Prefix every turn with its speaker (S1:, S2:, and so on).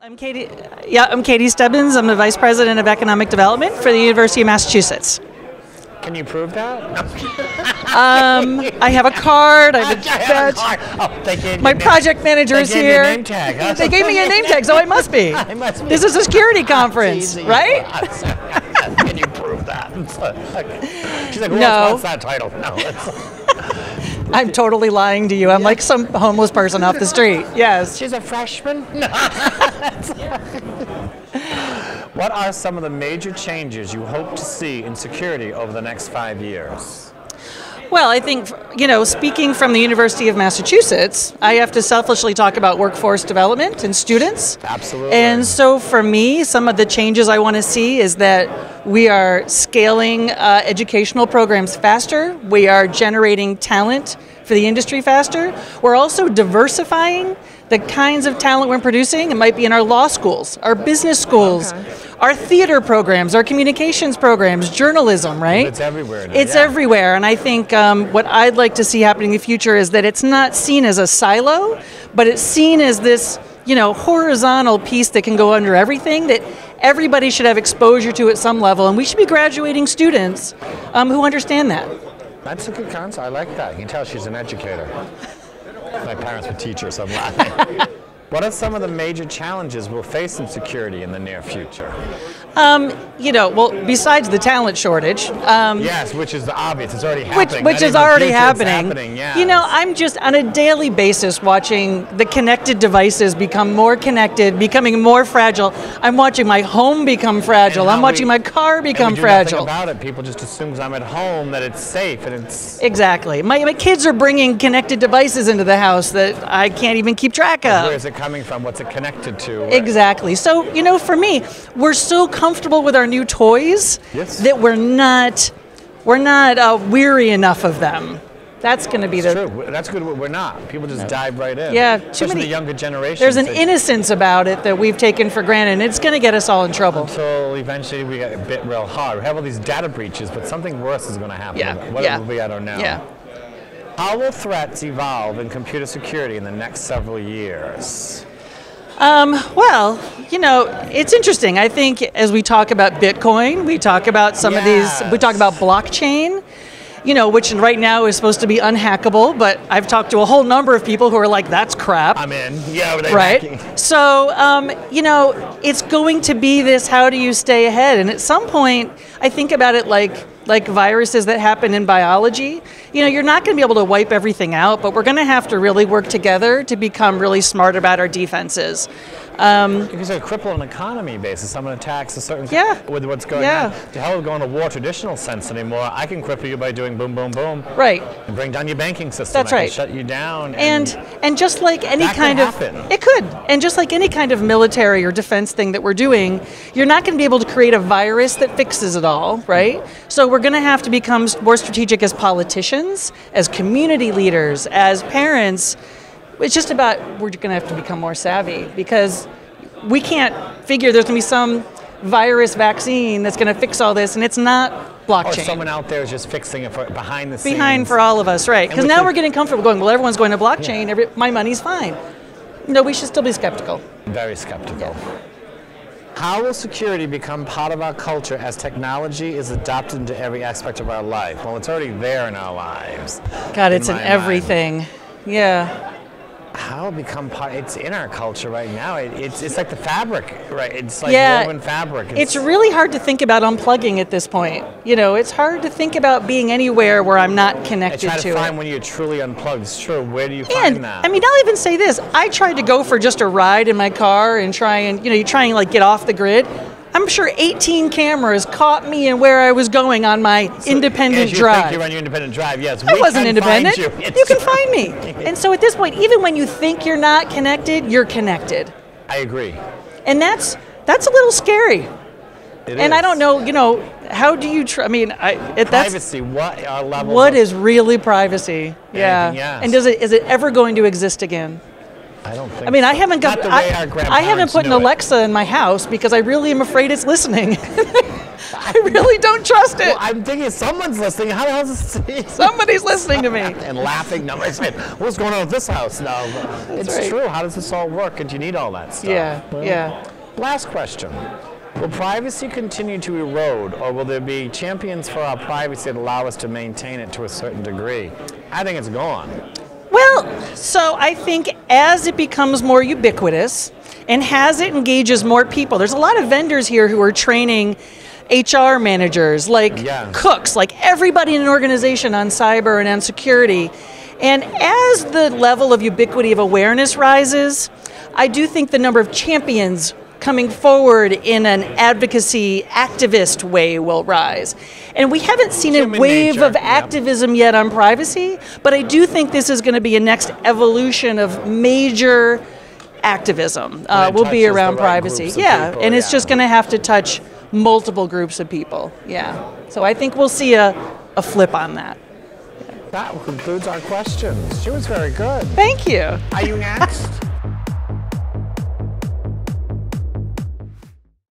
S1: I'm Katie Stebbins. I'm the Vice President of Economic Development for the University of Massachusetts.
S2: Can you prove that?
S1: I have a card. I have a badge. My project manager is here.
S2: They gave you a name tag. Huh?
S1: They gave me a name tag, so I must be. This is a security conference, right?
S2: Can you prove that? She's like, who
S1: No.
S2: else wants that title? No.
S1: I'm totally lying to you. I'm like some homeless person off the street. Yes.
S2: She's a freshman? No. What are some of the major changes you hope to see in security over the next 5 years?
S1: Well, I think, speaking from the University of Massachusetts, I have to selfishly talk about workforce development and students.
S2: Absolutely.
S1: And so for me, some of the changes I want to see is that we are scaling educational programs faster. We are generating talent for the industry faster. We're also diversifying the kinds of talent we're producing. It might be in our law schools, our business schools, our theater programs, our communications programs, journalism, right?
S2: It's everywhere now.
S1: It's everywhere, and I think what I'd like to see happening in the future is that it's not seen as a silo, but it's seen as this, horizontal piece that can go under everything, that everybody should have exposure to at some level, and we should be graduating students who understand that.
S2: That's a good concept. I like that. You can tell she's an educator. My parents were teachers, so I'm laughing. What are some of the major challenges we'll face in security in the near future?
S1: Besides the talent shortage.
S2: Yes, which is obvious. It's already happening.
S1: Which is already happening.
S2: Yes.
S1: I'm just on a daily basis watching the connected devices become more connected, becoming more fragile. I'm watching my home become fragile. I'm watching my car become fragile.
S2: Nothing about it. People just assume because I'm at home that it's safe, and it's
S1: exactly. My kids are bringing connected devices into the house that I can't even keep track of.
S2: Where is it coming from? What's it connected to?
S1: Exactly. So, for me, we're so comfortable with our new toys that we're not weary enough of them. That's going to be
S2: true. That's good. We're not. People just dive right in.
S1: Yeah,
S2: especially the younger generation.
S1: There's an innocence about it that we've taken for granted, and it's going to get us all in trouble.
S2: Until eventually we get bit real hard. We have all these data breaches, but something worse is going to happen.
S1: Yeah.
S2: What it will be, I don't know.
S1: Yeah.
S2: How will threats evolve in computer security in the next several years?
S1: It's interesting. I think as we talk about Bitcoin, we talk about some of these, we talk about blockchain, which right now is supposed to be unhackable, but I've talked to a whole number of people who are like, that's crap.
S2: I'm in. Yeah,
S1: right?
S2: Hacking.
S1: So, it's going to be this, how do you stay ahead? And at some point, I think about it like viruses that happen in biology. You're not going to be able to wipe everything out, but we're going to have to really work together to become really smart about our defenses.
S2: Because it cripple an economy basis. Someone attacks a certain with what's going on. To hell with going to war traditional sense anymore. I can cripple you by doing boom, boom, boom.
S1: Right.
S2: And bring down your banking system.
S1: That's right.
S2: Shut you down.
S1: And just like any kind of it could. And just like any kind of military or defense thing that we're doing, you're not going to be able to create a virus that fixes it all, right? So we're going to have to become more strategic as politicians, as community leaders, as parents. It's just about we're going to have to become more savvy because we can't figure there's going to be some virus vaccine that's going to fix all this, and it's not blockchain.
S2: Or someone out there is just fixing it behind the scenes.
S1: For all of us, right. Because now we're getting comfortable going, well, everyone's going to blockchain, my money's fine. No, we should still be skeptical.
S2: Very skeptical. How will security become part of our culture as technology is adopted into every aspect of our life? Well, it's already there in our lives.
S1: God, it's in everything. Yeah.
S2: How it become part? It's in our culture right now. It's like the fabric, right? It's like woven fabric.
S1: It's really hard to think about unplugging at this point. It's hard to think about being anywhere where I'm not connected to it.
S2: I try to find when you're truly unplugged. It's true. Where do you find that?
S1: I'll even say this. I tried to go for just a ride in my car and try and get off the grid. I'm sure 18 cameras caught me and where I was going on my independent drive.
S2: Think you're on your independent drive, yes.
S1: I wasn't independent.
S2: You
S1: can find me. And so at this point, even when you think you're not connected, you're connected.
S2: I agree.
S1: And that's a little scary.
S2: It
S1: and
S2: is.
S1: I don't know, how do you
S2: privacy, what are levels
S1: What is really privacy? Yeah. And is it ever going to exist again?
S2: I don't think
S1: I haven't put an Alexa in my house because I really am afraid it's listening. I really don't trust it.
S2: Well, I'm thinking someone's listening. How the hell is this?
S1: Somebody's listening to me.
S2: And laughing. Nobody's saying, what's going on with this house? No, it's
S1: right.
S2: true. How does this all work? And you need all that stuff.
S1: Yeah,
S2: Well,
S1: yeah.
S2: Last question. Will privacy continue to erode, or will there be champions for our privacy that allow us to maintain it to a certain degree? I think it's gone.
S1: Well, so I think as it becomes more ubiquitous and as it engages more people, there's a lot of vendors here who are training HR managers, like cooks, like everybody in an organization on cyber and on security. And as the level of ubiquity of awareness rises, I do think the number of champions coming forward in an advocacy activist way will rise. And we haven't seen a wave of activism yet on privacy, but I do think this is going to be a next evolution of major activism will be around privacy. Yeah, and it's just going to have to touch multiple groups of people. Yeah. So I think we'll see a flip on that.
S2: That concludes our questions. She was very good.
S1: Thank you.
S2: Are you next?